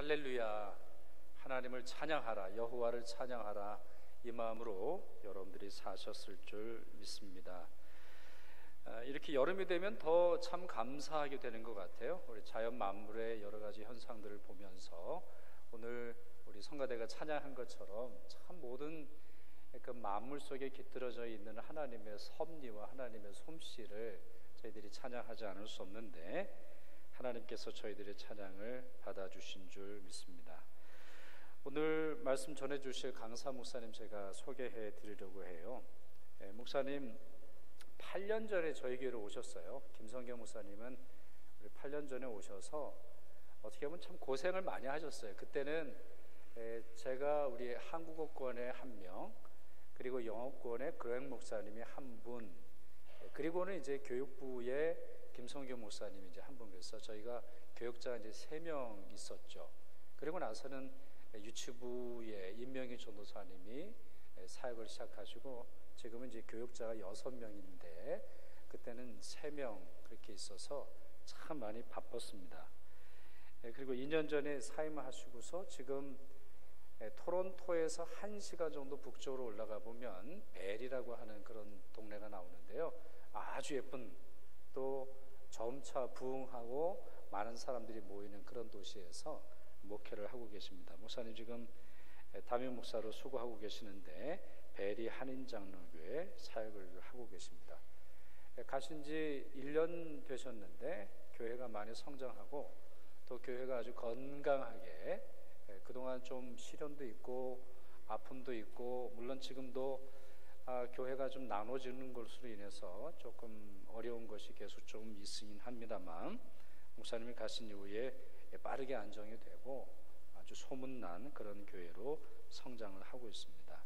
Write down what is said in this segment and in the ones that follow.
할렐루야, 하나님을 찬양하라, 여호와를 찬양하라, 이 마음으로 여러분들이 사셨을 줄 믿습니다. 이렇게 여름이 되면 더 참 감사하게 되는 것 같아요. 우리 자연 만물의 여러 가지 현상들을 보면서 오늘 우리 성가대가 찬양한 것처럼 참 모든 그 만물 속에 깃들어져 있는 하나님의 섭리와 하나님의 솜씨를 저희들이 찬양하지 않을 수 없는데, 하나님께서 저희들의 찬양을 받아주신 줄 믿습니다. 오늘 말씀 전해주실 강사 목사님 제가 소개해 드리려고 해요. 목사님 8년 전에 저희 교회로 오셨어요. 김성경 목사님은 우리 8년 전에 오셔서 어떻게 보면 참 고생을 많이 하셨어요. 그때는 제가 우리 한국어권의 한 명, 그리고 영어권의 그렉 목사님이 한 분, 그리고는 이제 교육부의 김성경 목사님이 이제 한 분, 그래서 저희가 교육자가 이제 3명 있었죠. 그리고 나서는 유치부의 임명희 전도사님이 사역을 시작하시고 지금은 이제 교육자가 6명인데 그때는 3명 그렇게 있어서 참 많이 바빴습니다. 그리고 2년 전에 사임하시고서 지금 토론토에서 1시간 정도 북쪽으로 올라가 보면 벨이라고 하는 그런 동네가 나오는데요, 아주 예쁜 또 점차 부흥하고 많은 사람들이 모이는 그런 도시에서 목회를 하고 계십니다. 목사님 지금 담임 목사로 수고하고 계시는데 벨이 한인장로교회 사역을 하고 계십니다. 가신 지 1년 되셨는데 교회가 많이 성장하고 또 교회가 아주 건강하게, 그동안 좀 시련도 있고 아픔도 있고 물론 지금도 교회가 좀 나눠지는 것으로 인해서 조금 어려운 것이 계속 좀 있긴 합니다만, 목사님이 가신 이후에 빠르게 안정이 되고 아주 소문난 그런 교회로 성장을 하고 있습니다.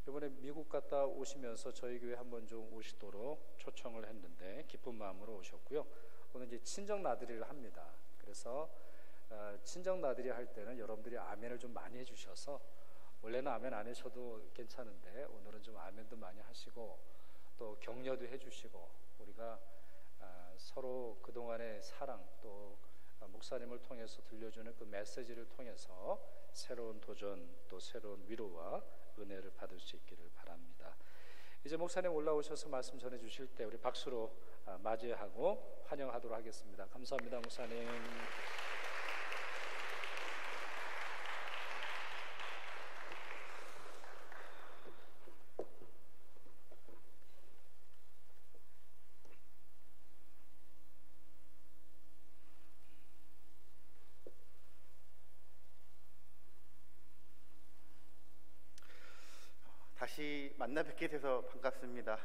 이번에 미국 갔다 오시면서 저희 교회 한번 좀 오시도록 초청을 했는데 기쁜 마음으로 오셨고요. 오늘 이제 친정 나들이를 합니다. 그래서 친정 나들이 할 때는 여러분들이 아멘을 좀 많이 해주셔서, 원래는 아멘 안 하셔도 괜찮은데 오늘은 좀 아멘도 많이 하시고 또 격려도 해주시고, 우리가 서로 그동안의 사랑 또 목사님을 통해서 들려주는 그 메시지를 통해서 새로운 도전 또 새로운 위로와 은혜를 받을 수 있기를 바랍니다. 이제 목사님 올라오셔서 말씀 전해주실 때 우리 박수로 맞이하고 환영하도록 하겠습니다. 감사합니다, 목사님. 다시 만나 뵙게 돼서 반갑습니다.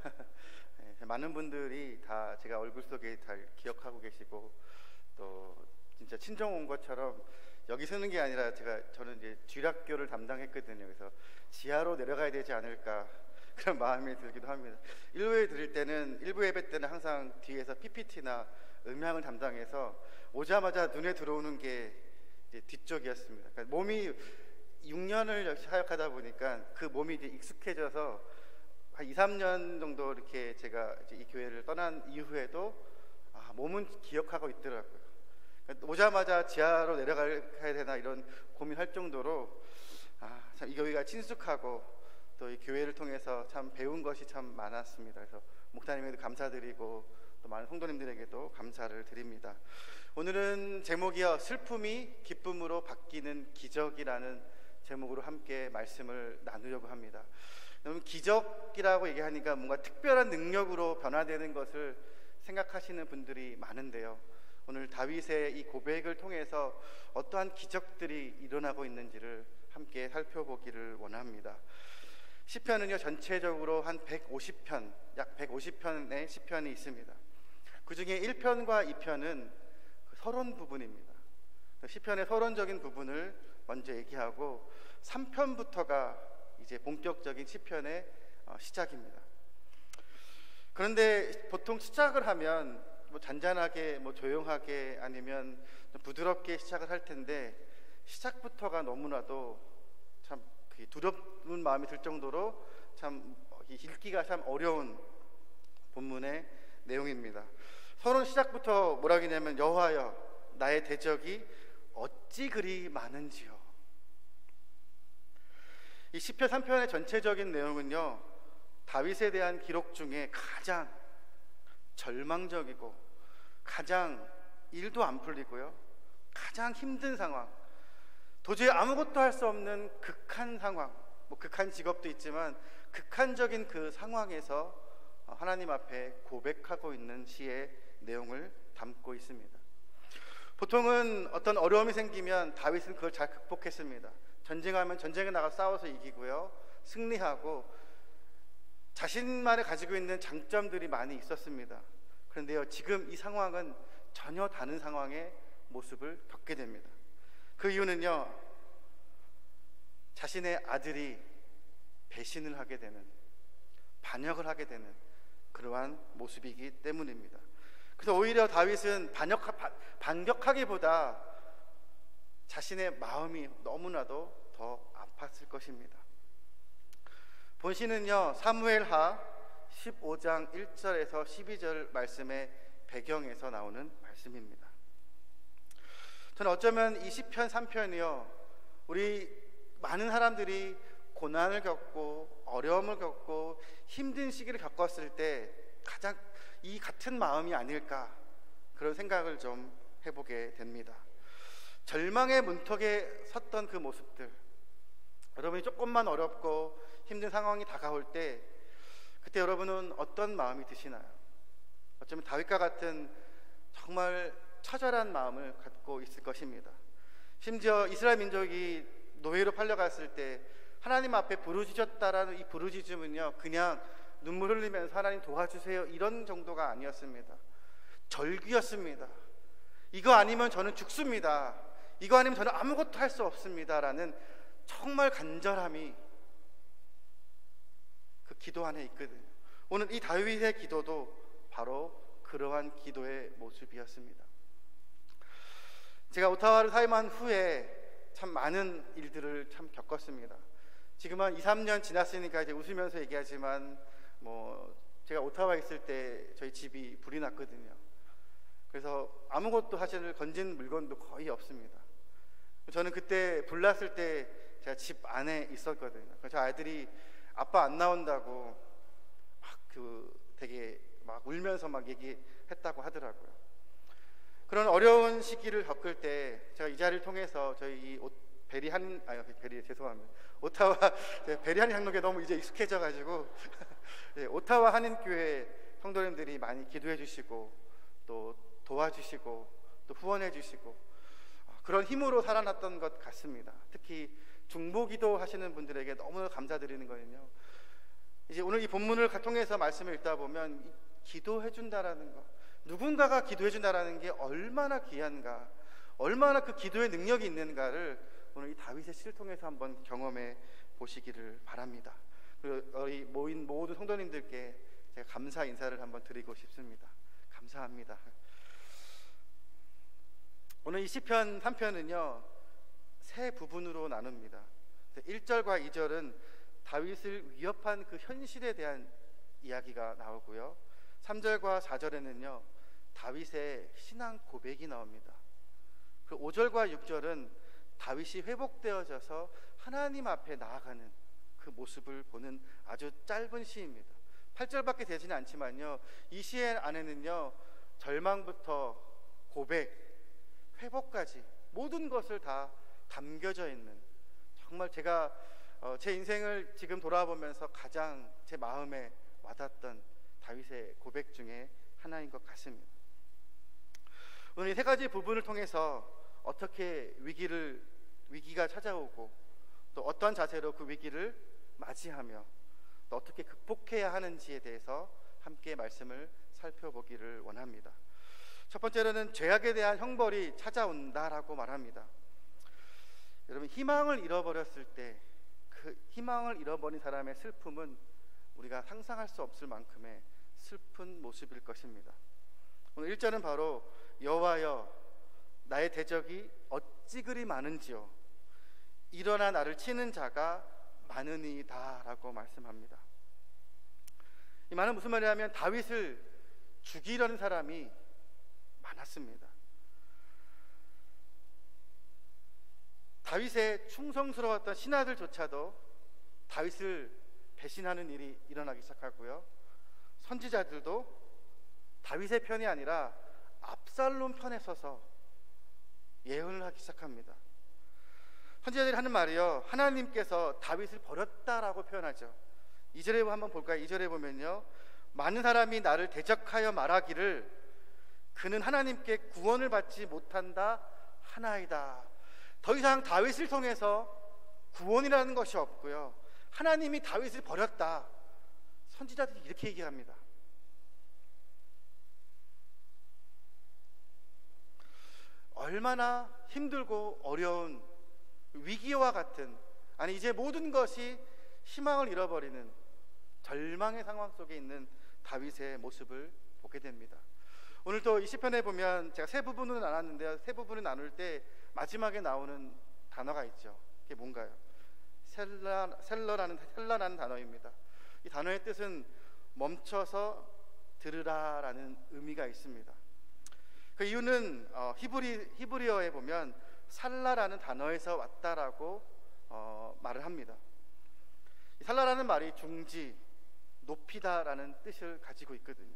많은 분들이 다 제가 얼굴 속에 잘 기억하고 계시고 또 진짜 친정 온 것처럼 여기 서는 게 아니라 저는 이제 주일학교를 담당했거든요. 그래서 지하로 내려가야 되지 않을까 그런 마음이 들기도 합니다. 1부 드릴 때는 1부 예배 때는 항상 뒤에서 PPT나 음향을 담당해서 오자마자 눈에 들어오는 게 이제 뒤쪽이었습니다. 그러니까 몸이 6년을 사역하다 보니까 그 몸이 이제 익숙해져서 한 2, 3년 정도 이렇게 제가 이제 이 교회를 떠난 이후에도 몸은 기억하고 있더라고요. 그러니까 오자마자 지하로 내려가야 되나 이런 고민할 정도로 참 이 교회가 친숙하고 또 이 교회를 통해서 참 배운 것이 참 많았습니다. 그래서 목사님에게도 감사드리고 또 많은 성도님들에게도 감사를 드립니다. 오늘은 제목이요, 슬픔이 기쁨으로 바뀌는 기적이라는 제목으로 함께 말씀을 나누려고 합니다. 여러분, 기적이라고 얘기하니까 뭔가 특별한 능력으로 변화되는 것을 생각하시는 분들이 많은데요, 오늘 다윗의 이 고백을 통해서 어떠한 기적들이 일어나고 있는지를 함께 살펴보기를 원합니다. 시편은요, 전체적으로 한 150편, 약 150편의 시편이 있습니다. 그 중에 1편과 2편은 서론 부분입니다. 시편의 서론적인 부분을 먼저 얘기하고 3편부터가 이제 본격적인 시편의 시작입니다. 그런데 보통 시작을 하면 뭐 잔잔하게, 뭐 조용하게, 아니면 좀 부드럽게 시작을 할 텐데 시작부터가 너무나도 참 두려운 마음이 들 정도로 참 읽기가 참 어려운 본문의 내용입니다. 서론 시작부터 뭐라고 하냐면, 여호와여 나의 대적이 어찌 그리 많은지요. 이 시편 3편의 전체적인 내용은요, 다윗에 대한 기록 중에 가장 절망적이고 가장 일도 안 풀리고요, 가장 힘든 상황, 도저히 아무것도 할 수 없는 극한 상황, 극한 직업도 있지만 극한적인 그 상황에서 하나님 앞에 고백하고 있는 시의 내용을 담고 있습니다. 보통은 어떤 어려움이 생기면 다윗은 그걸 잘 극복했습니다. 전쟁하면 전쟁에 나가 싸워서 이기고요, 승리하고 자신만이 가지고 있는 장점들이 많이 있었습니다. 그런데요, 지금 이 상황은 전혀 다른 상황의 모습을 겪게 됩니다. 그 이유는요, 자신의 아들이 배신을 하게 되는, 반역을 하게 되는 그러한 모습이기 때문입니다. 그래서 오히려 다윗은 반격하기보다 자신의 마음이 너무나도 더 아팠을 것입니다. 본시는요, 사무엘하 15장 1절에서 12절 말씀의 배경에서 나오는 말씀입니다. 저는 어쩌면 이 시편 3편이요, 우리 많은 사람들이 고난을 겪고 어려움을 겪고 힘든 시기를 겪었을 때 가장 이 같은 마음이 아닐까, 그런 생각을 좀 해보게 됩니다. 절망의 문턱에 섰던 그 모습들, 여러분이 조금만 어렵고 힘든 상황이 다가올 때 그때 여러분은 어떤 마음이 드시나요? 어쩌면 다윗과 같은 정말 처절한 마음을 갖고 있을 것입니다. 심지어 이스라엘 민족이 노예로 팔려갔을 때 하나님 앞에 부르짖었다라는 이 부르짖음은요, 그냥 눈물 흘리면서 하나님 도와주세요 이런 정도가 아니었습니다. 절규였습니다. 이거 아니면 저는 죽습니다. 이거 아니면 저는 아무것도 할 수 없습니다 라는 정말 간절함이 그 기도 안에 있거든요. 오늘 이 다윗의 기도도 바로 그러한 기도의 모습이었습니다. 제가 오타와를 사임한 후에 참 많은 일들을 참 겪었습니다. 지금 한 2, 3년 지났으니까 이제 웃으면서 얘기하지만 제가 오타와에 있을 때 저희 집이 불이 났거든요. 그래서 아무것도 사실 건진 물건도 거의 없습니다. 저는 그때 불 났을 때 제가 집 안에 있었거든요. 그래서 아이들이 아빠 안 나온다고 되게 울면서 얘기했다고 하더라고요. 그런 어려운 시기를 겪을 때 제가 이 자리를 통해서 저희 오타와 베리한 장로교에 너무 이제 익숙해져 가지고 오타와 한인교회 성도님들이 많이 기도해 주시고 또 도와주시고 또 후원해 주시고 그런 힘으로 살아났던 것 같습니다. 특히 중보기도 하시는 분들에게 너무 감사드리는 거는요, 이제 오늘 이 본문을 통해서 말씀을 읽다 보면 기도해 준다라는 것, 누군가가 기도해 준다라는 게 얼마나 귀한가, 얼마나 그 기도의 능력이 있는가를 오늘 이 다윗의 시를 통해서 한번 경험해 보시기를 바랍니다. 그리고 우리 모인 모든 성도님들께 제가 감사 인사를 한번 드리고 싶습니다. 감사합니다. 오늘 이 시편 3편은요 세 부분으로 나눕니다. 1절과 2절은 다윗을 위협한 그 현실에 대한 이야기가 나오고요, 3절과 4절에는요 다윗의 신앙 고백이 나옵니다. 그리고 5절과 6절은 다윗이 회복되어져서 하나님 앞에 나아가는 그 모습을 보는 아주 짧은 시입니다. 8절밖에 되지는 않지만요, 이 시의 안에는요 절망부터 고백, 회복까지 모든 것을 다 담겨져 있는, 정말 제가 제 인생을 지금 돌아보면서 가장 제 마음에 와닿던 다윗의 고백 중에 하나인 것 같습니다. 오늘 이 세 가지 부분을 통해서 어떻게 위기가 찾아오고 또 어떤 자세로 그 위기를 맞이하며 또 어떻게 극복해야 하는지에 대해서 함께 말씀을 살펴보기를 원합니다. 첫 번째로는 죄악에 대한 형벌이 찾아온다라고 말합니다. 여러분, 희망을 잃어버렸을 때 그 희망을 잃어버린 사람의 슬픔은 우리가 상상할 수 없을 만큼의 슬픈 모습일 것입니다. 오늘 1절은 바로 여호와여 나의 대적이 어찌 그리 많은지요 일어나 나를 치는 자가 많으니이다 라고 말씀합니다. 이 말은 무슨 말이냐면 다윗을 죽이려는 사람이 많았습니다. 다윗의 충성스러웠던 신하들조차도 다윗을 배신하는 일이 일어나기 시작하고요. 선지자들도 다윗의 편이 아니라 압살롬 편에 서서 예언을 하기 시작합니다. 선지자들이 하는 말이요, 하나님께서 다윗을 버렸다라고 표현하죠. 2절에 한번 볼까요? 2절에 보면요, 많은 사람이 나를 대적하여 말하기를 그는 하나님께 구원을 받지 못한다 하나이다. 더 이상 다윗을 통해서 구원이라는 것이 없고요, 하나님이 다윗을 버렸다. 선지자들이 이렇게 얘기합니다. 얼마나 힘들고 어려운 위기와 같은, 아니 이제 모든 것이 희망을 잃어버리는 절망의 상황 속에 있는 다윗의 모습을 보게 됩니다. 오늘 또 이 시편에 보면 제가 세 부분으로 나눴는데요, 세 부분을 나눌 때 마지막에 나오는 단어가 있죠. 그게 뭔가요? 셀러라는 단어입니다. 이 단어의 뜻은 멈춰서 들으라라는 의미가 있습니다. 그 이유는 히브리어에 보면 살라라는 단어에서 왔다라고 말을 합니다. 이 살라라는 말이 중지, 높이다라는 뜻을 가지고 있거든요.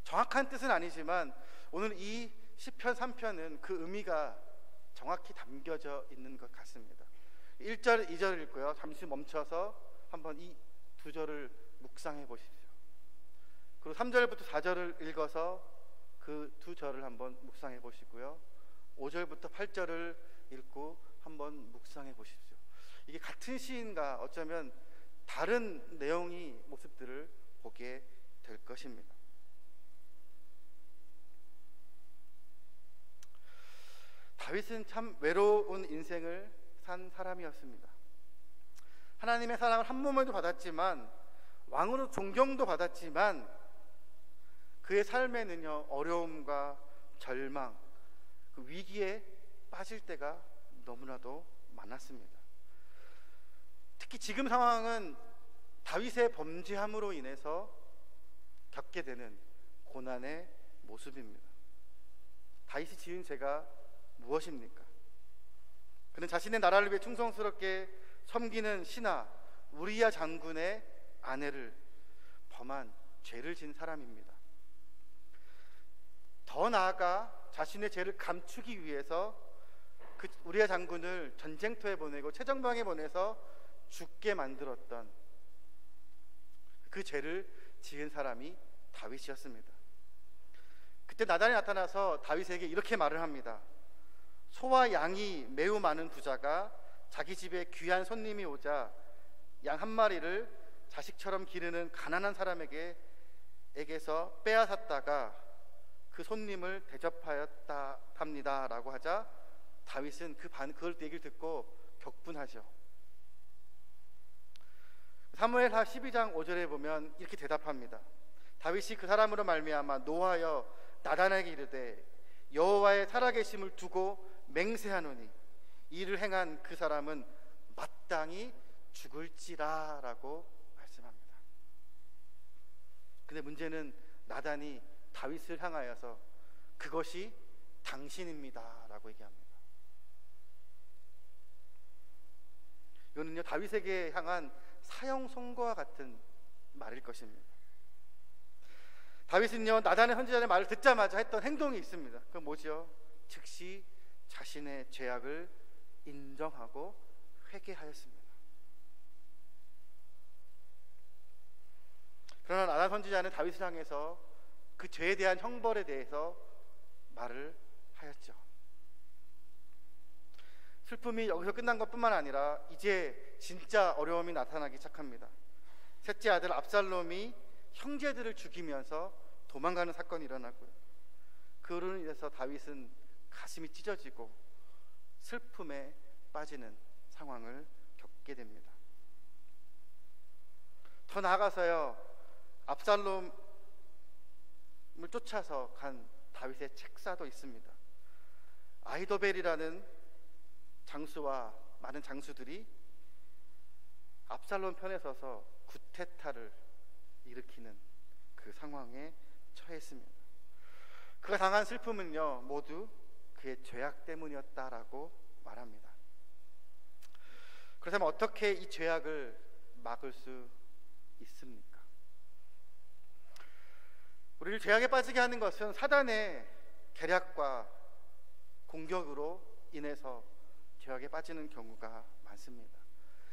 정확한 뜻은 아니지만 오늘 이 시편 3편은 그 의미가 정확히 담겨져 있는 것 같습니다. 1절, 2절을 읽고요, 잠시 멈춰서 한번 이 두 절을 묵상해 보십시오. 그리고 3절부터 4절을 읽어서 그 두 절을 한번 묵상해 보시고요, 5절부터 8절을 읽고 한번 묵상해 보십시오. 이게 같은 시인과 어쩌면 다른 내용의 모습들을 보게 될 것입니다. 다윗은 참 외로운 인생을 산 사람이었습니다. 하나님의 사랑을 한 몸에도 받았지만, 왕으로 존경도 받았지만, 그의 삶에는요, 어려움과 절망, 그 위기에 빠질 때가 너무나도 많았습니다. 특히 지금 상황은 다윗의 범죄함으로 인해서 겪게 되는 고난의 모습입니다. 다윗이 지은 죄가 무엇입니까? 그는 자신의 나라를 위해 충성스럽게 섬기는 신하 우리야 장군의 아내를 범한 죄를 지은 사람입니다. 더 나아가 자신의 죄를 감추기 위해서 그 우리야 장군을 전쟁터에 보내고 최전방에 보내서 죽게 만들었던 그 죄를 지은 사람이 다윗이었습니다. 그때 나단이 나타나서 다윗에게 이렇게 말을 합니다. 소와 양이 매우 많은 부자가 자기 집에 귀한 손님이 오자 양 한 마리를 자식처럼 기르는 가난한 사람에게서 빼앗았다가 그 손님을 대접하였다 합니다 라고 하자, 다윗은 그걸 얘기를 듣고 격분하죠. 사무엘하 12장 5절에 보면 이렇게 대답합니다. 다윗이 그 사람으로 말미암아 노하여 나단에게 이르되 여호와의 살아계심을 두고 맹세하노니 이를 행한 그 사람은 마땅히 죽을지라 라고 말씀합니다. 근데 문제는 나단이 다윗을 향하여서 그것이 당신입니다 라고 얘기합니다. 이거는요, 다윗에게 향한 사형 선고와 같은 말일 것입니다. 다윗은요, 나단의 선지자의 말을 듣자마자 했던 행동이 있습니다. 그건 뭐죠? 즉시 자신의 죄악을 인정하고 회개하였습니다. 그러나 나단 선지자는 다윗을 향해서 그 죄에 대한 형벌에 대해서 말을 하였죠. 슬픔이 여기서 끝난 것뿐만 아니라 이제 진짜 어려움이 나타나기 시작합니다. 셋째 아들 압살롬이 형제들을 죽이면서 도망가는 사건이 일어나고요, 그로 인해서 다윗은 가슴이 찢어지고 슬픔에 빠지는 상황을 겪게 됩니다. 더 나아가서요, 압살롬을 쫓아서 간 다윗의 책사도 있습니다. 아히도벨이라는 장수와 많은 장수들이 압살롬 편에 서서 구테타를 일으키는 그 상황에 처했습니다. 그가 당한 슬픔은요, 모두 그의 죄악 때문이었다라고 말합니다. 그렇다면 어떻게 이 죄악을 막을 수 있습니까? 우리를 죄악에 빠지게 하는 것은 사단의 계략과 공격으로 인해서 죄악에 빠지는 경우가 많습니다.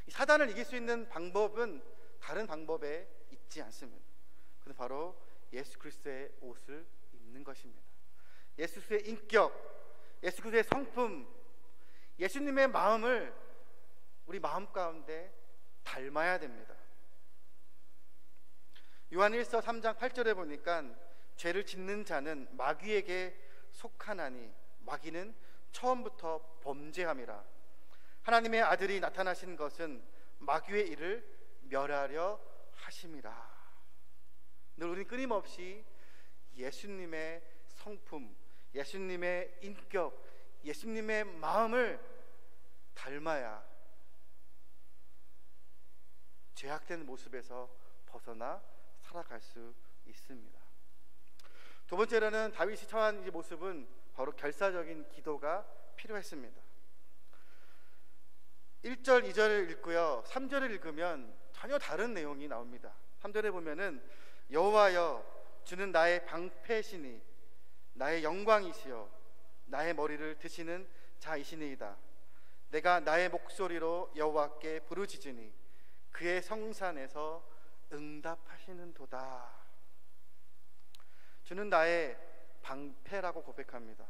이 사단을 이길 수 있는 방법은 다른 방법에 있지 않습니다. 그건 바로 예수 그리스도의 옷을 입는 것입니다. 예수 그리스도의 인격, 예수 그리스도의 성품, 예수님의 마음을 우리 마음 가운데 닮아야 됩니다. 요한 1서 3장 8절에 보니까 죄를 짓는 자는 마귀에게 속하나니 마귀는 처음부터 범죄함이라. 하나님의 아들이 나타나신 것은 마귀의 일을 멸하려 하심이라. 늘 우리는 끊임없이 예수님의 성품, 예수님의 인격, 예수님의 마음을 닮아야 죄악된 모습에서 벗어나 살아갈 수 있습니다. 두 번째로는 다윗이 처한 이 모습은 바로 결사적인 기도가 필요했습니다. 1절, 2절을 읽고요, 3절을 읽으면 전혀 다른 내용이 나옵니다. 3절에 보면은 여호와여, 주는 나의 방패시니 나의 영광이시여 나의 머리를 드시는 자이시니이다. 내가 나의 목소리로 여호와께 부르짖으니 그의 성산에서 응답하시는도다. 주는 나의 방패라고 고백합니다.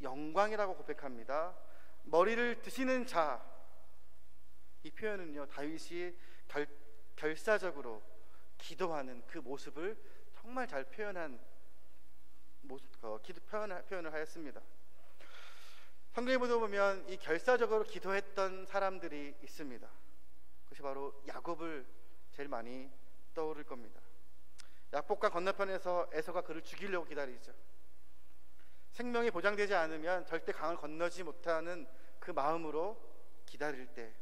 영광이라고 고백합니다. 머리를 드시는 자, 이 표현은요, 다윗이 결사적으로 기도하는 그 모습을 정말 잘 표현을 하였습니다. 성경에 보면 이 결사적으로 기도했던 사람들이 있습니다. 그것이 바로 야곱을 제일 많이 떠오를 겁니다. 야복강 건너편에서 에서가 그를 죽이려고 기다리죠. 생명이 보장되지 않으면 절대 강을 건너지 못하는 그 마음으로 기다릴 때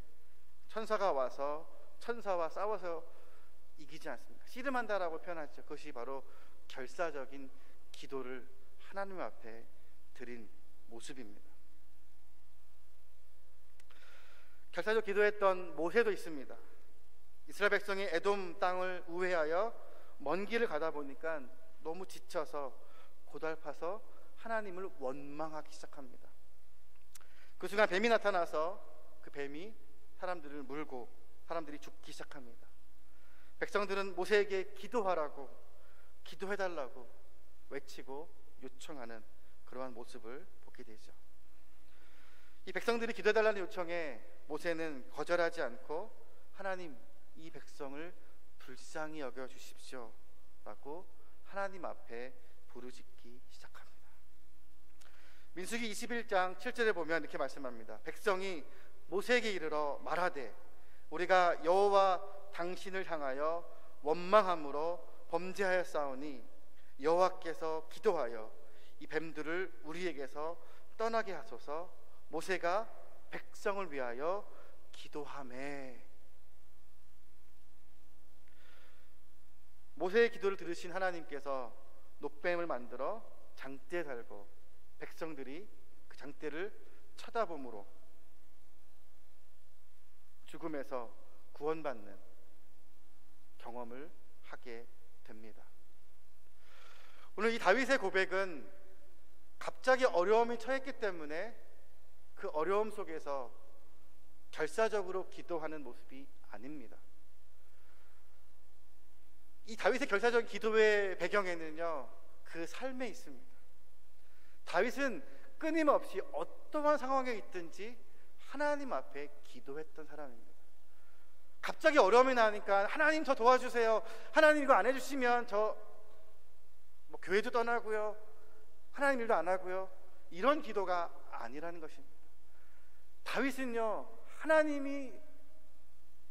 천사가 와서 천사와 싸워서 이기지 않습니다. 씨름한다라고 표현하죠. 그것이 바로 결사적인 기도를 하나님 앞에 드린 모습입니다. 결사적 기도했던 모세도 있습니다. 이스라엘 백성이 에돔 땅을 우회하여 먼 길을 가다 보니까 너무 지쳐서 고달파서 하나님을 원망하기 시작합니다. 그 순간 뱀이 나타나서 그 뱀이 사람들을 물고 사람들이 죽기 시작합니다. 백성들은 모세에게 기도하라고, 기도해달라고 외치고 요청하는 그러한 모습을 보게 되죠. 이 백성들이 기도해달라는 요청에 모세는 거절하지 않고 하나님, 이 백성을 불쌍히 여겨주십시오 라고 하나님 앞에 부르짖기 시작합니다. 민수기 21장 7절에 보면 이렇게 말씀합니다. 백성이 모세에게 이르러 말하되 우리가 여호와 당신을 향하여 원망함으로 범죄하였사오니 여호와께서 기도하여 이 뱀들을 우리에게서 떠나게 하소서. 모세가 백성을 위하여 기도하매. 모세의 기도를 들으신 하나님께서 놋뱀을 만들어 장대에 달고 백성들이 그 장대를 쳐다봄으로 죽음에서 구원받는 경험을 하게 됩니다. 오늘 이 다윗의 고백은 갑자기 어려움이 처했기 때문에 그 어려움 속에서 결사적으로 기도하는 모습이 아닙니다. 이 다윗의 결사적인 기도의 배경에는요, 그 삶에 있습니다. 다윗은 끊임없이 어떠한 상황에 있든지 하나님 앞에 기도했던 사람입니다. 갑자기 어려움이 나니까 하나님 저 도와주세요, 하나님 이거 안 해주시면 저 교회도 떠나고요, 하나님 일도 안 하고요, 이런 기도가 아니라는 것입니다. 다윗은요, 하나님이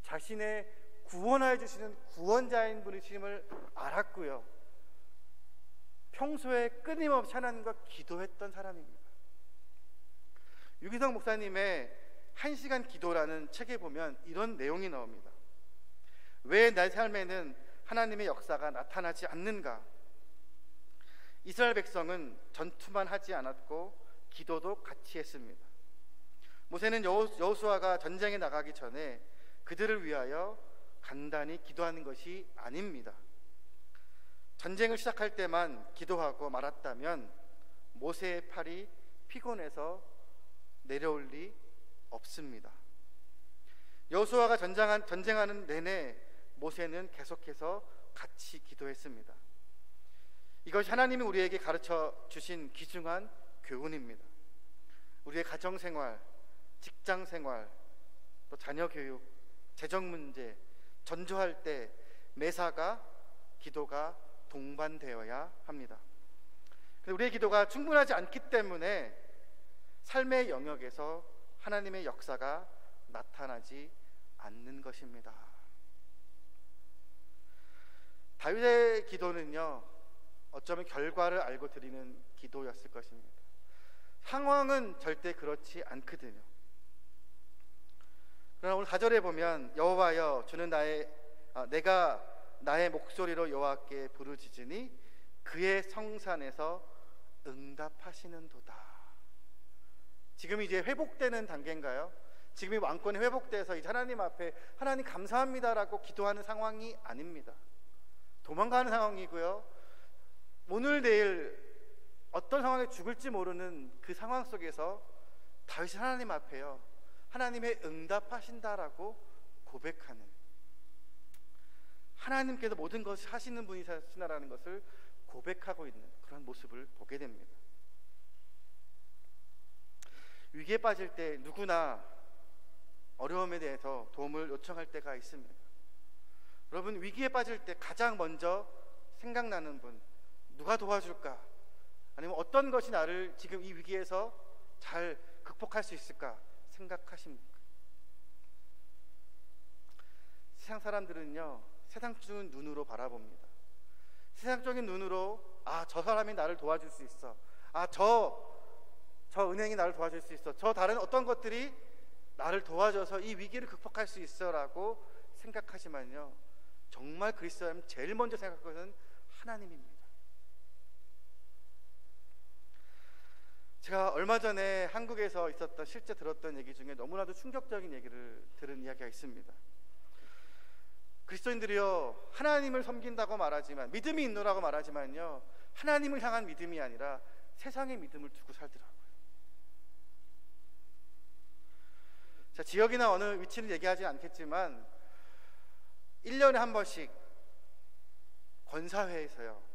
자신의 구원하여 주시는 구원자인 분이심을 알았고요, 평소에 끊임없이 하나님과 기도했던 사람입니다. 유기성 목사님의 1시간 기도라는 책에 보면 이런 내용이 나옵니다. 왜 내 삶에는 하나님의 역사가 나타나지 않는가? 이스라엘 백성은 전투만 하지 않았고 기도도 같이 했습니다. 모세는 여호수아가 전쟁에 나가기 전에 그들을 위하여 간단히 기도하는 것이 아닙니다. 전쟁을 시작할 때만 기도하고 말았다면 모세의 팔이 피곤해서 내려올 리 없습니다. 여호수아가 전쟁하는 내내 모세는 계속해서 같이 기도했습니다. 이것이 하나님이 우리에게 가르쳐 주신 귀중한 교훈입니다. 우리의 가정생활, 직장생활, 또 자녀 교육, 재정 문제, 전조할 때 매사가 기도가 동반되어야 합니다. 우리의 기도가 충분하지 않기 때문에 삶의 영역에서 하나님의 역사가 나타나지 않는 것입니다. 다윗의 기도는요, 어쩌면 결과를 알고 드리는 기도였을 것입니다. 상황은 절대 그렇지 않거든요. 그러나 오늘 4절에 보면 여호와여 주는 내가 나의 목소리로 여호와께 부르짖으니 그의 성산에서 응답하시는도다. 지금 이제 회복되는 단계인가요? 지금 이 왕권이 회복돼서 이제 하나님 앞에 하나님 감사합니다라고 기도하는 상황이 아닙니다. 도망가는 상황이고요. 오늘 내일 어떤 상황에 죽을지 모르는 그 상황 속에서 다윗이 하나님 앞에요, 하나님의 응답하신다라고 고백하는, 하나님께서 모든 것을 하시는 분이시라는 것을 고백하고 있는 그런 모습을 보게 됩니다. 위기에 빠질 때 누구나 어려움에 대해서 도움을 요청할 때가 있습니다. 여러분, 위기에 빠질 때 가장 먼저 생각나는 분, 누가 도와줄까? 아니면 어떤 것이 나를 지금 이 위기에서 잘 극복할 수 있을까 생각하십니까? 세상 사람들은요, 세상적인 눈으로 바라봅니다. 세상적인 눈으로 저 사람이 나를 도와줄 수 있어, 저 은행이 나를 도와줄 수 있어, 저 다른 어떤 것들이 나를 도와줘서 이 위기를 극복할 수 있어 라고 생각하지만요, 정말 그리스도라면 제일 먼저 생각할 것은 하나님입니다. 제가 얼마 전에 한국에서 있었던 실제 들었던 얘기 중에 너무나도 충격적인 얘기를 들은 이야기가 있습니다. 그리스도인들이요, 하나님을 섬긴다고 말하지만, 믿음이 있노라고 말하지만요, 하나님을 향한 믿음이 아니라 세상의 믿음을 두고 살더라고요. 자, 지역이나 어느 위치를 얘기하지 않겠지만 1년에 한 번씩 권사회에서요,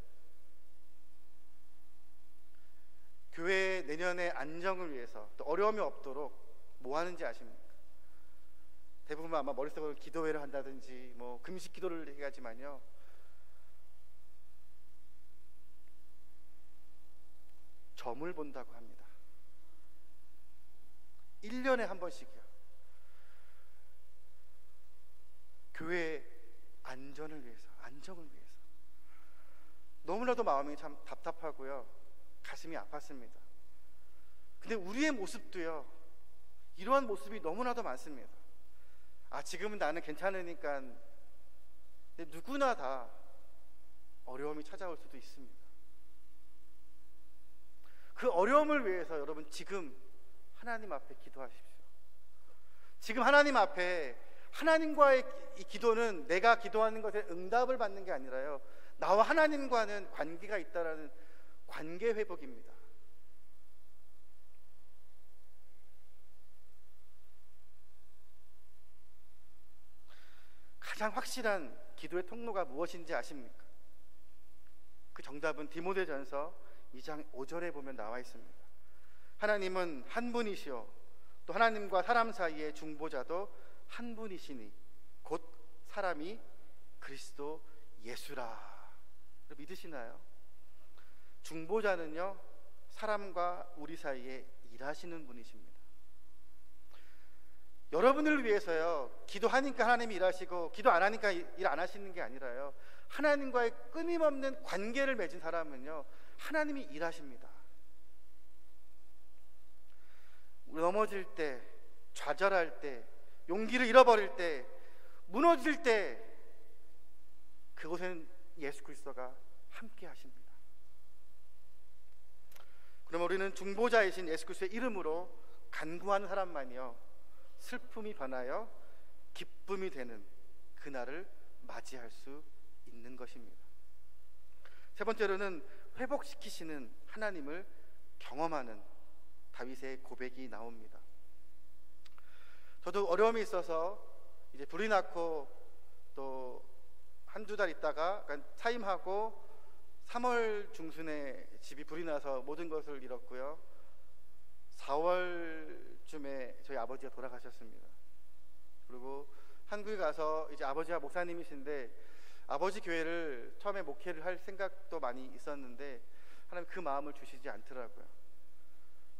교회 내년의 안정을 위해서, 또 어려움이 없도록 뭐 하는지 아십니까? 대부분 아마 머릿속으로 기도회를 한다든지 뭐 금식 기도를 얘기하지만요, 점을 본다고 합니다. 1년에 한 번씩이요. 교회의 안전을 위해서, 안정을 위해서. 너무나도 마음이 참 답답하고요, 가슴이 아팠습니다. 근데 우리의 모습도요, 이러한 모습이 너무나도 많습니다. 지금은 나는 괜찮으니까. 근데 누구나 다 어려움이 찾아올 수도 있습니다. 그 어려움을 위해서 여러분, 지금 하나님 앞에 기도하십시오. 지금 하나님 앞에, 하나님과의 이 기도는 내가 기도하는 것에 응답을 받는 게 아니라요, 나와 하나님과는 관계가 있다라는 관계 회복입니다. 가장 확실한 기도의 통로가 무엇인지 아십니까? 그 정답은 디모데전서 2장 5절에 보면 나와 있습니다. 하나님은 한 분이시오, 또 하나님과 사람 사이의 중보자도 한 분이시니 곧 사람이 그리스도 예수라. 믿으시나요? 중보자는요, 사람과 우리 사이에 일하시는 분이십니다. 여러분을 위해서요, 기도하니까 하나님이 일하시고 기도 안 하니까 일 안 하시는 게 아니라요, 하나님과의 끊임없는 관계를 맺은 사람은요, 하나님이 일하십니다. 넘어질 때, 좌절할 때, 용기를 잃어버릴 때, 무너질 때, 그곳에는 예수 그리스도가 함께 하십니다. 그럼 우리는 중보자이신 예수 그리스도의 이름으로 간구하는 사람만이요 슬픔이 변하여 기쁨이 되는 그날을 맞이할 수 있는 것입니다. 세 번째로는 회복시키시는 하나님을 경험하는 다윗의 고백이 나옵니다. 저도 어려움이 있어서 이제 불이 났고 또 한두 달 있다가 사임하고 3월 중순에 집이 불이 나서 모든 것을 잃었고요. 4월쯤에 저희 아버지가 돌아가셨습니다. 그리고 한국에 가서 이제 아버지가 목사님이신데 아버지 교회를 처음에 목회를 할 생각도 많이 있었는데 하나님 그 마음을 주시지 않더라고요.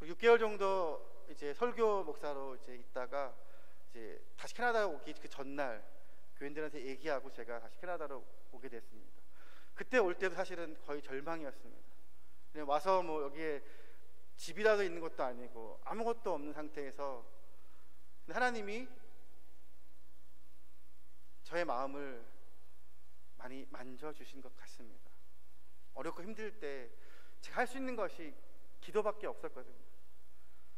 6개월 정도 이제 설교 목사로 이제 있다가 이제 다시 캐나다 오기 그 전날 교인들한테 얘기하고 제가 다시 캐나다로 오게 됐습니다. 그때 올 때도 사실은 거의 절망이었습니다. 그냥 와서 뭐 여기에 집이라도 있는 것도 아니고 아무것도 없는 상태에서 하나님이 저의 마음을 많이 만져주신 것 같습니다. 어렵고 힘들 때 제가 할 수 있는 것이 기도밖에 없었거든요.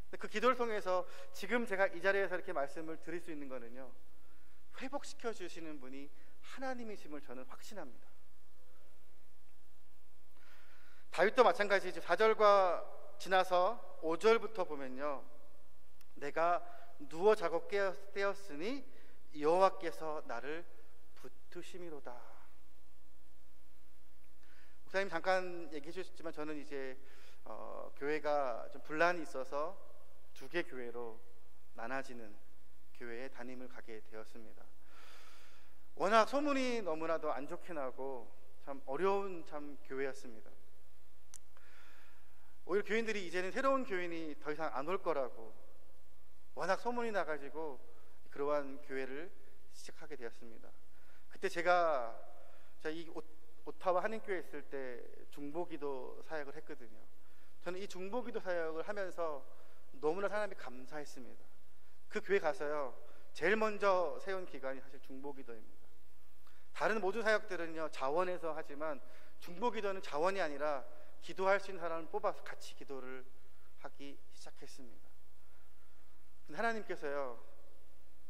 근데 그 기도를 통해서 지금 제가 이 자리에서 이렇게 말씀을 드릴 수 있는 거는요, 회복시켜 주시는 분이 하나님이심을 저는 확신합니다. 다윗도 마찬가지죠. 4절과 지나서 5절부터 보면요, 내가 누워 자고 깨었으니 여호와께서 나를 붙드심이로다. 목사님 잠깐 얘기해 주셨지만 저는 이제 교회가 좀 분란이 있어서 2개 교회로 나눠지는 교회에 담임을 가게 되었습니다. 워낙 소문이 너무나도 안 좋게 나고 참 어려운 참 교회였습니다. 오히려 교인들이 이제는 새로운 교인이 더 이상 안 올 거라고 워낙 소문이 나가지고 그러한 교회를 시작하게 되었습니다. 그때 제가 이 오타와 한인교회에 있을 때 중보기도 사역을 했거든요. 저는 이 중보기도 사역을 하면서 너무나 하나님이 감사했습니다. 그 교회 가서요, 제일 먼저 세운 기관이 사실 중보기도입니다. 다른 모든 사역들은요 자원해서 하지만 중보기도는 자원이 아니라 기도할 수 있는 사람을 뽑아서 같이 기도를 하기 시작했습니다. 하나님께서요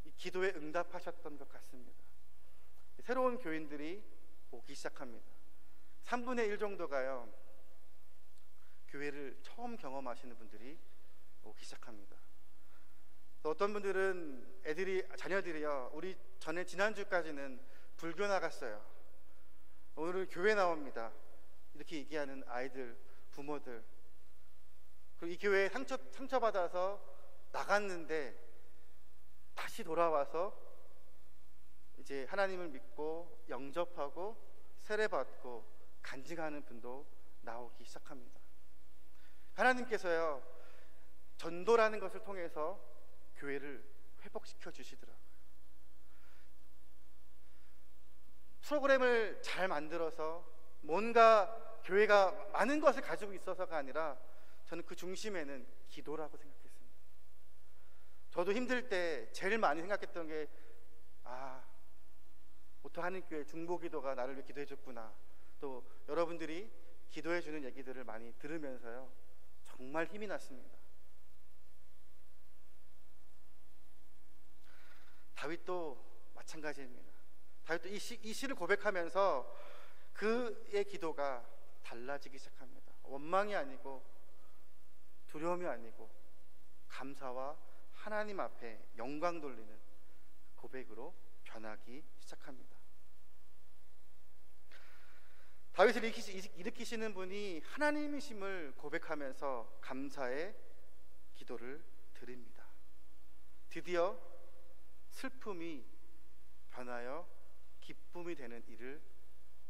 이 기도에 응답하셨던 것 같습니다. 새로운 교인들이 오기 시작합니다. 3분의 1 정도가요 교회를 처음 경험하시는 분들이 오기 시작합니다. 또 어떤 분들은 자녀들이요, 우리 지난주까지는 불교 나갔어요, 오늘은 교회 나옵니다, 이렇게 얘기하는 아이들, 부모들. 그리고 이 교회에 상처받아서 나갔는데 다시 돌아와서 이제 하나님을 믿고 영접하고 세례받고 간증하는 분도 나오기 시작합니다. 하나님께서요 전도라는 것을 통해서 교회를 회복시켜 주시더라고요. 프로그램을 잘 만들어서 뭔가 교회가 많은 것을 가지고 있어서가 아니라 저는 그 중심에는 기도라고 생각했습니다. 저도 힘들 때 제일 많이 생각했던 게 보통 한인교회 중보기도가 나를 위해 기도해 줬구나. 또 여러분들이 기도해 주는 얘기들을 많이 들으면서요 정말 힘이 났습니다. 다윗도 마찬가지입니다. 다윗도 이 시를 고백하면서 그의 기도가 달라지기 시작합니다. 원망이 아니고 두려움이 아니고 감사와 하나님 앞에 영광 돌리는 고백으로 변하기 시작합니다. 다윗을 일으키시는 분이 하나님이심을 고백하면서 감사의 기도를 드립니다. 드디어 슬픔이 변하여 기쁨이 되는 일을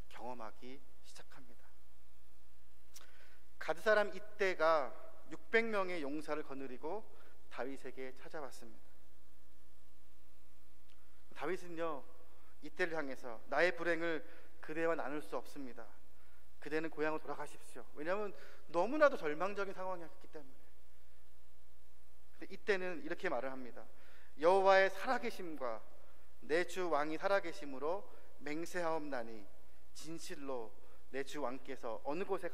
경험하기 시작합니다. 가드 사람 이때가 600명의 용사를 거느리고 다윗에게 찾아왔습니다. 다윗은요 이때를 향해서 나의 불행을 그대와 나눌 수 없습니다. 그대는 고향으로 돌아가십시오. 왜냐하면 너무나도 절망적인 상황이었기 때문에. 근데 이때는 이렇게 말을 합니다. 여호와의 살아계심과 내 주 왕이 살아계심으로 맹세하옵나니 진실로 내 주 왕께서 어느 곳에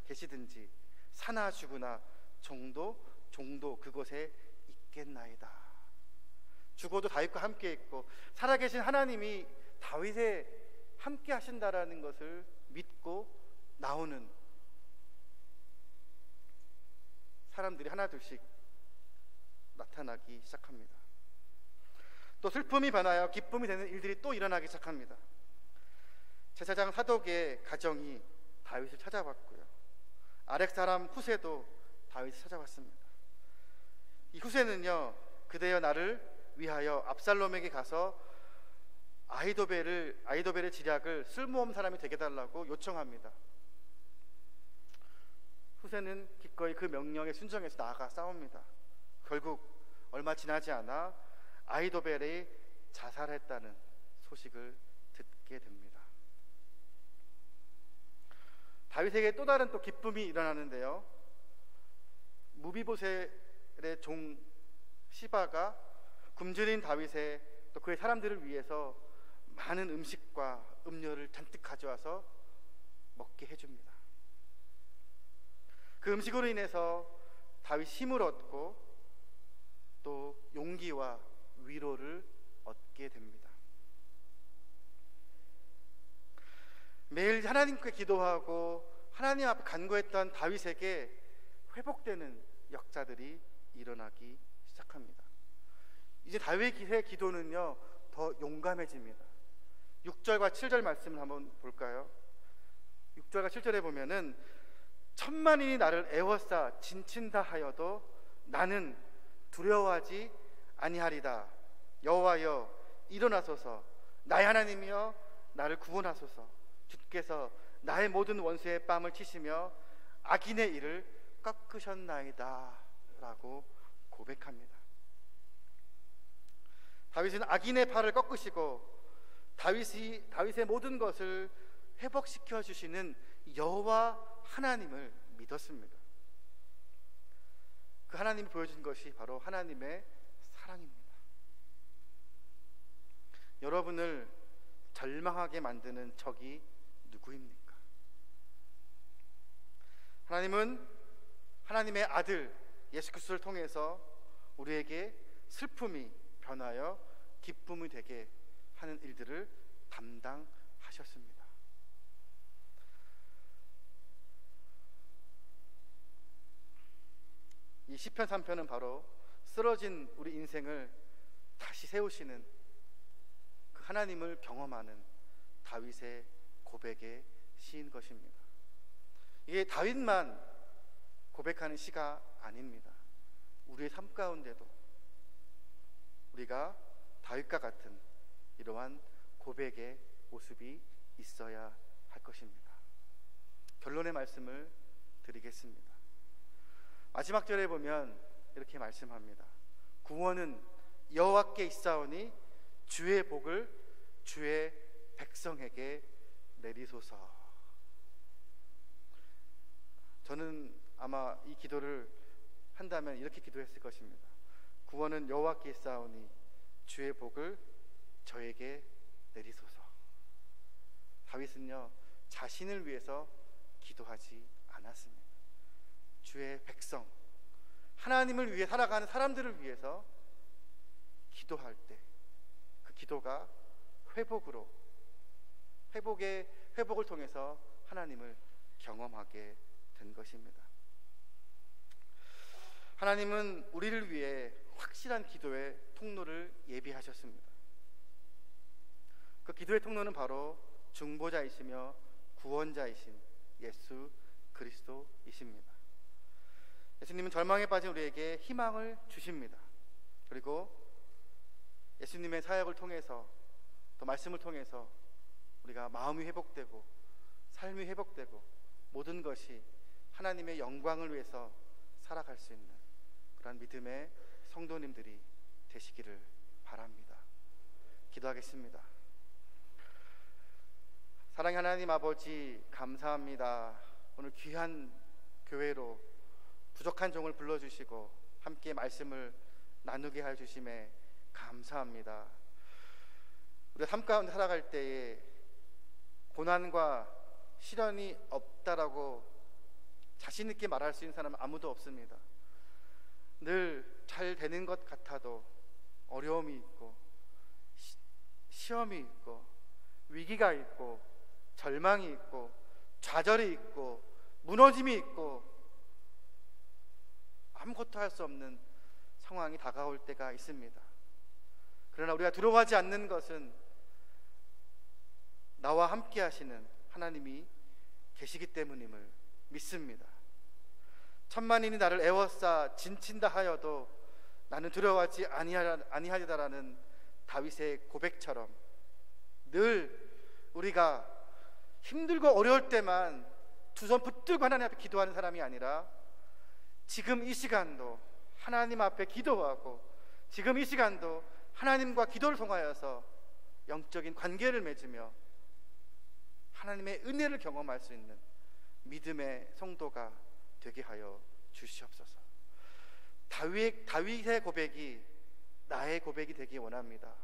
계시든지 사나 죽으나 종도 그곳에 있겠나이다. 죽어도 다윗과 함께 있고 살아계신 하나님이 다윗에 함께 하신다라는 것을 믿고 나오는 사람들이 하나둘씩 나타나기 시작합니다. 또 슬픔이 변하여 기쁨이 되는 일들이 또 일어나기 시작합니다. 제사장 사독의 가정이 다윗을 찾아왔고요. 아렉 사람 후세도 다윗을 찾아왔습니다. 이 후세는요, 그대여 나를 위하여 압살롬에게 가서 아히도벨의 지략을 쓸모없는 사람이 되게 달라고 요청합니다. 후세는 기꺼이 그 명령에 순종해서 나아가 싸웁니다. 결국 얼마 지나지 않아 아히도벨이 자살했다는 소식을 듣게 됩니다. 다윗에게 또 다른 또 기쁨이 일어나는데요. 무비보셋의 종 시바가 굶주린 다윗의 또 그의 사람들을 위해서 많은 음식과 음료를 잔뜩 가져와서 먹게 해줍니다. 그 음식으로 인해서 다윗이 힘을 얻고 또 용기와 위로를 얻게 됩니다. 매일 하나님께 기도하고 하나님 앞에 간구했던 다윗에게 회복되는 역사들이 일어나기 시작합니다. 이제 다윗의 기도는요, 더 용감해집니다. 6절과 7절 말씀을 한번 볼까요? 6절과 7절에 보면은 천만인이 나를 애워싸 진친다 하여도 나는 두려워하지 아니하리다. 여호와여 일어나소서. 나의 하나님이여 나를 구원하소서. 주께서 나의 모든 원수의 뺨을 치시며 악인의 일을 꺾으셨나이다 라고 고백합니다. 다윗은 악인의 팔을 꺾으시고 다윗의 모든 것을 회복시켜 주시는 여호와 하나님을 믿었습니다. 그 하나님이 보여준 것이 바로 하나님의 사랑입니다. 여러분을 절망하게 만드는 적이 누구입니까? 하나님은 하나님의 아들 예수 그리스도를 통해서 우리에게 슬픔이 변하여 기쁨이 되게 하는 일들을 담당하셨습니다. 이 시편 3편은 바로 쓰러진 우리 인생을 다시 세우시는 그 하나님을 경험하는 다윗의 고백의 시인 것입니다. 이게 다윗만 고백하는 시가 아닙니다. 우리의 삶 가운데도 우리가 다윗과 같은 이러한 고백의 모습이 있어야 할 것입니다. 결론의 말씀을 드리겠습니다. 마지막 절에 보면 이렇게 말씀합니다. 구원은 여호와께 있사오니 주의 복을 주의 백성에게 내리소서. 저는 아마 이 기도를 한다면 이렇게 기도했을 것입니다. 구원은 여호와께 있사오니 주의 복을 저에게 내리소서. 다윗은요, 자신을 위해서 기도하지 않았습니다. 주의 백성, 하나님을 위해 살아가는 사람들을 위해서 기도할 때 그 기도가 회복을 통해서 하나님을 경험하게 된 것입니다. 하나님은 우리를 위해 확실한 기도의 통로를 예비하셨습니다. 그 기도의 통로는 바로 중보자이시며 구원자이신 예수 그리스도이십니다. 예수님은 절망에 빠진 우리에게 희망을 주십니다. 그리고 예수님의 사역을 통해서 또 말씀을 통해서 우리가 마음이 회복되고 삶이 회복되고 모든 것이 하나님의 영광을 위해서 살아갈 수 있는 그런 믿음의 성도님들이 되시기를 바랍니다. 기도하겠습니다. 사랑의 하나님 아버지, 감사합니다. 오늘 귀한 교회로 부족한 종을 불러주시고 함께 말씀을 나누게 해 주심에 감사합니다. 우리가 삶 가운데 살아갈 때에 고난과 시련이 없다라고 자신 있게 말할 수 있는 사람은 아무도 없습니다. 늘 잘 되는 것 같아도 어려움이 있고 시험이 있고 위기가 있고 절망이 있고 좌절이 있고 무너짐이 있고 아무것도 할 수 없는 상황이 다가올 때가 있습니다. 그러나 우리가 두려워하지 않는 것은 나와 함께 하시는 하나님이 계시기 때문임을 믿습니다. 천만인이 나를 애워싸 진친다 하여도 나는 두려워하지 아니하리다라는 다윗의 고백처럼 늘 우리가 힘들고 어려울 때만 두 손 붙들고 하나님 앞에 기도하는 사람이 아니라 지금 이 시간도 하나님 앞에 기도하고 지금 이 시간도 하나님과 기도를 통하여서 영적인 관계를 맺으며 하나님의 은혜를 경험할 수 있는 믿음의 성도가 되게 하여 주시옵소서. 다윗의 고백이 나의 고백이 되기 원합니다.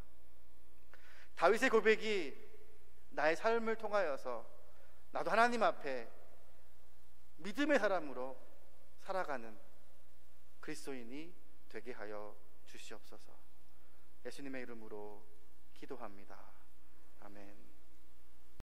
다윗의 고백이 나의 삶을 통하여서 나도 하나님 앞에 믿음의 사람으로 살아가는 그리스도인이 되게 하여 주시옵소서. 예수님의 이름으로 기도합니다. 아멘.